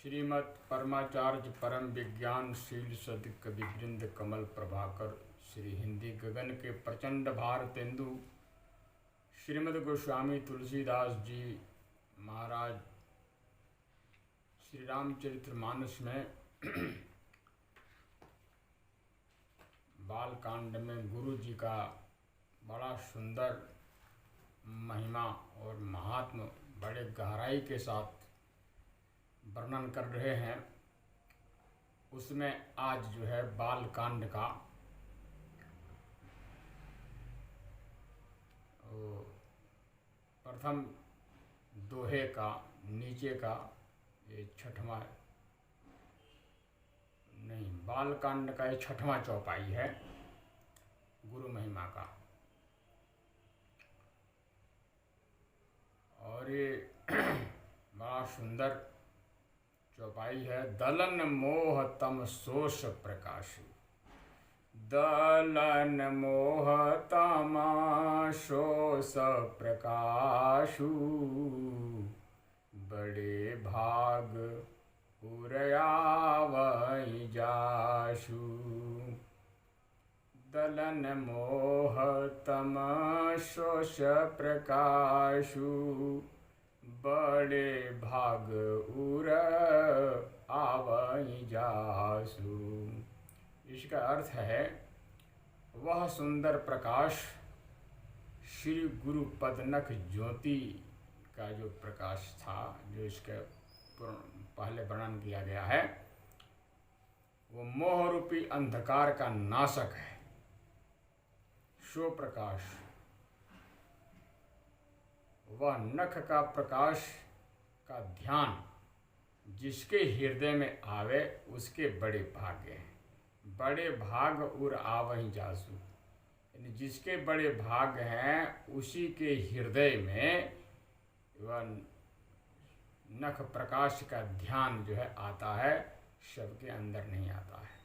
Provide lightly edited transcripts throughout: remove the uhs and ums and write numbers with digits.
श्रीमद् परमाचार्य परम विज्ञानशील सद् कविवृंद कमल प्रभाकर श्री हिंदी गगन के प्रचंड भारतेंदु श्रीमद् गोस्वामी तुलसीदास जी महाराज श्री रामचरितमानस में बालकांड में गुरु जी का बड़ा सुंदर महिमा और महात्म बड़े गहराई के साथ वर्णन कर रहे हैं। उसमें आज जो है बालकांड का प्रथम दोहे का नीचे का ये छठवां नहीं, बालकांड का ये छठवां चौपाई है गुरु महिमा का। और ये बड़ा सुंदर चौपाई है। दलन मोह तम सोष प्रकाशु, दलन मोह तम सोष प्रकाशु, बड़े भाग उरयावै जाशु। दलन मोह तम सोष प्रकाशु, बड़े भाग उर आवै जासु। इसका अर्थ है वह सुंदर प्रकाश श्री गुरु पदनख ज्योति का जो प्रकाश था, जो इसके पहले वर्णन किया गया है, वो मोह रूपी अंधकार का नाशक है। सो प्रकाश वह नख का प्रकाश का ध्यान जिसके हृदय में आवे उसके बड़े भाग्य हैं। बड़े भाग उर आवहि जासु, यानी जिसके बड़े भाग हैं उसी के हृदय में वह नख प्रकाश का ध्यान जो है आता है, सबके अंदर नहीं आता है।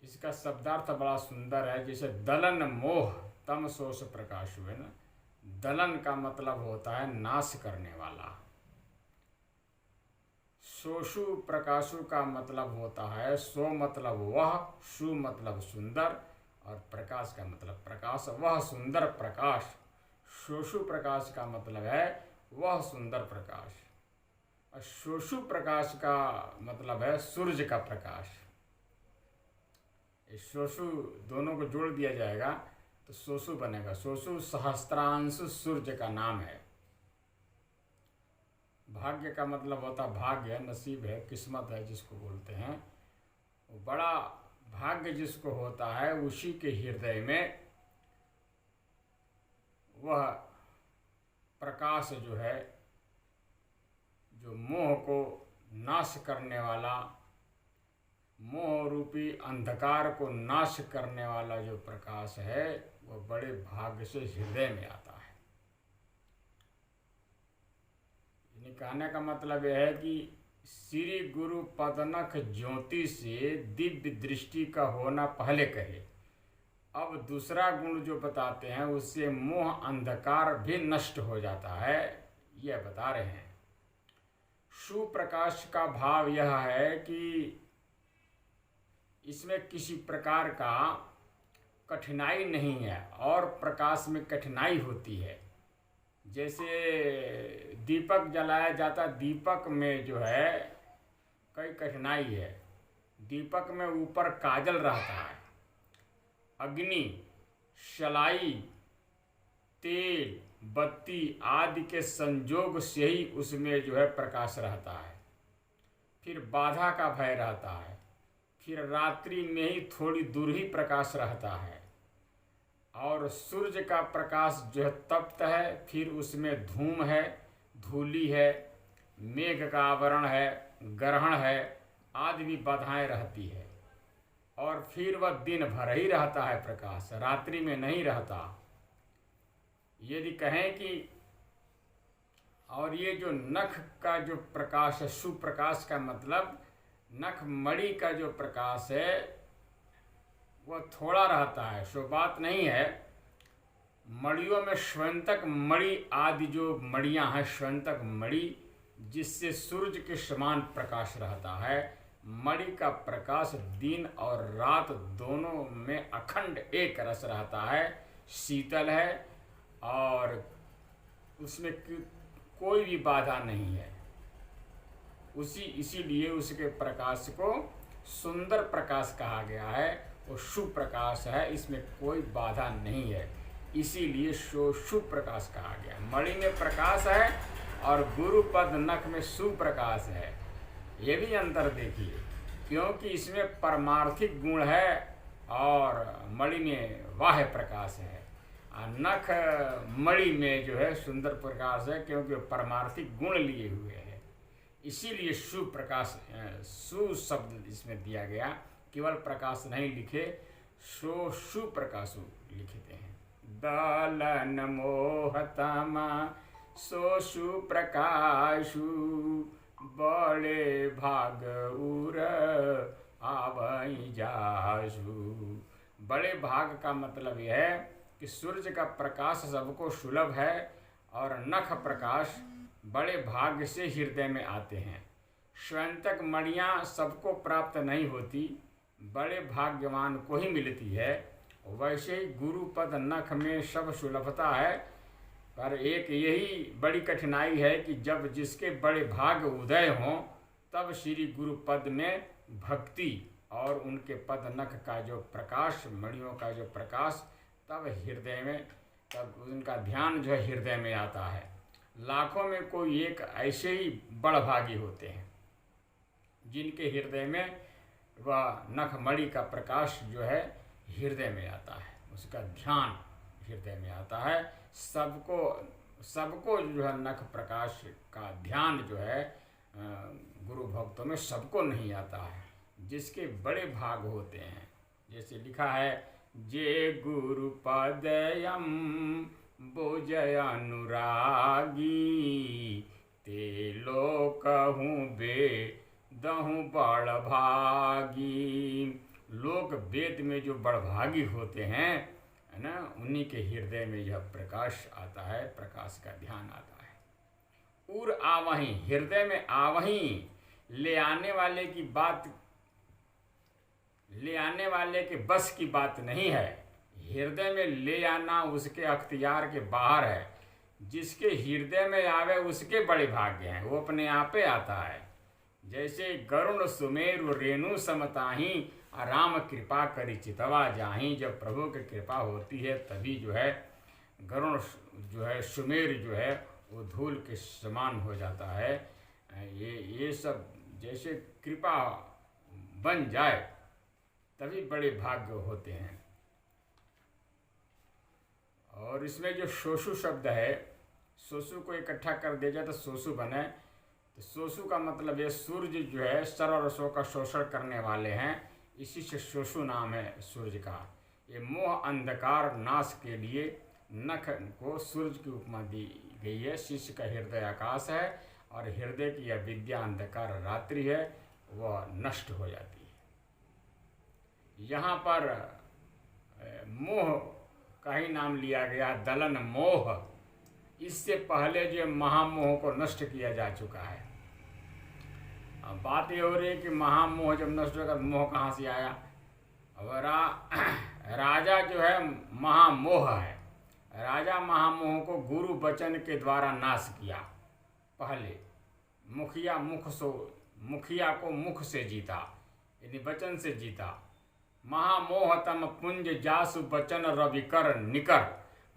इसका शब्दार्थ बड़ा सुंदर है। जैसे दलन मोह तम सोष प्रकाशु है ना, दलन का मतलब होता है नाश करने वाला। सोशु प्रकाशु का मतलब होता है सो मतलब वह, सु मतलब सुंदर, और प्रकाश का मतलब प्रकाश। वह सुंदर प्रकाश, सोशु प्रकाश का मतलब है वह सुंदर प्रकाश, और सोशु प्रकाश का मतलब है सूर्य का प्रकाश। इस सोशु दोनों को जोड़ दिया जाएगा तो सोशु बनेगा। सोशु सहस्त्रांशु सूर्य का नाम है। भाग्य का मतलब होता भाग्य, नसीब है, किस्मत है जिसको बोलते हैं। वो बड़ा भाग्य जिसको होता है उसी के हृदय में वह प्रकाश जो है, जो मोह को नाश करने वाला, मोह रूपी अंधकार को नाश करने वाला जो प्रकाश है, वह बड़े भाग्य से हृदय में आता है। यानी कहने का मतलब यह है कि श्री गुरु पदनख ज्योति से दिव्य दृष्टि का होना पहले कहे। अब दूसरा गुण जो बताते हैं उससे मोह अंधकार भी नष्ट हो जाता है, यह बता रहे हैं। सुप्रकाश का भाव यह है कि इसमें किसी प्रकार का कठिनाई नहीं है, और प्रकाश में कठिनाई होती है। जैसे दीपक जलाया जाता, दीपक में जो है कई कठिनाई है। दीपक में ऊपर काजल रहता है, अग्नि, शलाई, तेल, बत्ती आदि के संयोग से ही उसमें जो है प्रकाश रहता है। फिर बाधा का भय रहता है, फिर रात्रि में ही थोड़ी दूर ही प्रकाश रहता है, और सूर्य का प्रकाश जो है तप्त है, फिर उसमें धूम है, धूली है, मेघ का आवरण है, ग्रहण है, आदि भी बाधाएं रहती है। और फिर वह दिन भर ही रहता है प्रकाश, रात्रि में नहीं रहता। यदि कहें कि और ये जो नख का जो प्रकाश है, सुप्रकाश का मतलब नख मणि का जो प्रकाश है वह थोड़ा रहता है, सो बात नहीं है। मणियों में श्वेतक मणि आदि जो मणियाँ हैं, श्वेतक मणि जिससे सूरज के समान प्रकाश रहता है। मणि का प्रकाश दिन और रात दोनों में अखंड एक रस रहता है, शीतल है और उसमें कोई भी बाधा नहीं है। इसीलिए उसके प्रकाश को सुंदर प्रकाश कहा गया है। वो शुभ प्रकाश है, इसमें कोई बाधा नहीं है, इसीलिए शुभ प्रकाश कहा गया। मणि में प्रकाश है और गुरुपद नख में सुप्रकाश है। ये भी अंतर देखिए, क्योंकि इसमें परमार्थिक गुण है और मणि में बाह्य प्रकाश है। नख मणि में जो है सुंदर प्रकाश है, क्योंकि परमार्थिक गुण लिए हुए है, इसीलिए सुप्रकाश सु शब्द इसमें दिया गया। केवल प्रकाश नहीं लिखे, सुप्रकाशु लिखते हैं। दलन मोहतमा सो सुप्रकाशु, बड़े भाग उर आवई जासु। बड़े भाग का मतलब यह है कि सूर्य का प्रकाश सबको सुलभ है और नख प्रकाश बड़े भाग से हृदय में आते हैं। स्वयंतक मणियाँ सबको प्राप्त नहीं होती, बड़े भाग्यवान को ही मिलती है। वैसे ही गुरुपद नख में सब सुलभता है, पर एक यही बड़ी कठिनाई है कि जब जिसके बड़े भाग उदय हों तब श्री गुरुपद में भक्ति और उनके पद नख का जो प्रकाश, मणियों का जो प्रकाश, तब हृदय में, तब उनका ध्यान जो है हृदय में आता है। लाखों में कोई एक ऐसे ही बड़भागी होते हैं जिनके हृदय में वह नख मणि का प्रकाश जो है हृदय में आता है, उसका ध्यान हृदय में आता है। सबको जो है नख प्रकाश का ध्यान जो है गुरु भक्तों में सबको नहीं आता है, जिसके बड़े भाग होते हैं। जैसे लिखा है, जे गुरु पदयम बोजय अनुरागी, ते लोकहूँ बेदहूँ बड़भागी। लोक वेद में जो बड़भागी होते हैं, है ना, उन्हीं के हृदय में यह प्रकाश आता है, प्रकाश का ध्यान आता है। उर आवहीं, हृदय में आवहीं, ले आने वाले के बस की बात नहीं है। हृदय में ले आना उसके अख्तियार के बाहर है। जिसके हृदय में आवे उसके बड़े भाग्य हैं, वो अपने आप ही आता है। जैसे गरुण सुमेरु रेणु समताही, राम कृपा करी चितवा जाही। जब प्रभु की कृपा होती है तभी जो है गरुण जो है, सुमेर जो है वो धूल के समान हो जाता है। ये सब जैसे कृपा बन जाए तभी बड़े भाग्य होते हैं। और इसमें जो सोसु शब्द है, सोसु को इकट्ठा कर दिया जाए तो सोसु बने। तो सोसु का मतलब ये सूर्य जो है सर्व रसों का शोषण करने वाले हैं, इसी से सोसु नाम है सूर्य का। ये मोह अंधकार नाश के लिए नख को सूर्य की उपमा दी गई है। शिष्य का हृदय आकाश है और हृदय की यह विद्या अंधकार रात्रि है, वह नष्ट हो जाती है। यहाँ पर मोह का ही नाम लिया गया, दलन मोह। इससे पहले जो महामोह को नष्ट किया जा चुका है। अब बात ये हो रही है कि महामोह जब नष्ट होगा, मोह कहाँ से आया। अब राजा जो है महामोह है। राजा महामोह को गुरु वचन के द्वारा नाश किया। पहले मुखिया को मुख से जीता, यानी वचन से जीता। महामोह तम पुंज जासु वचन रविकर निकर।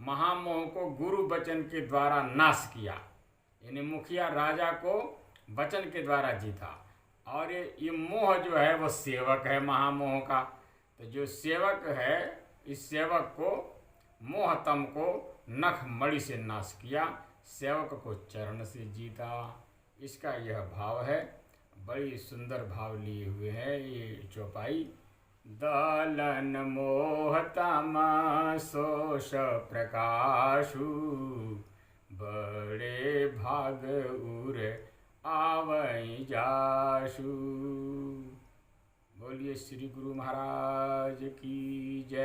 महामोह को गुरु वचन के द्वारा नाश किया, यानी मुखिया राजा को वचन के द्वारा जीता। और ये मोह जो है वो सेवक है महामोह का। तो जो सेवक है, इस सेवक को मोहतम को नख मणि से नाश किया, सेवक को चरण से जीता। इसका यह भाव है। बड़ी सुंदर भाव लिए हुए हैं ये चौपाई। दलन मोहतम सोष प्रकाशु, बड़े भाग उर आवई जासु। बोलिए श्री गुरु महाराज की जय।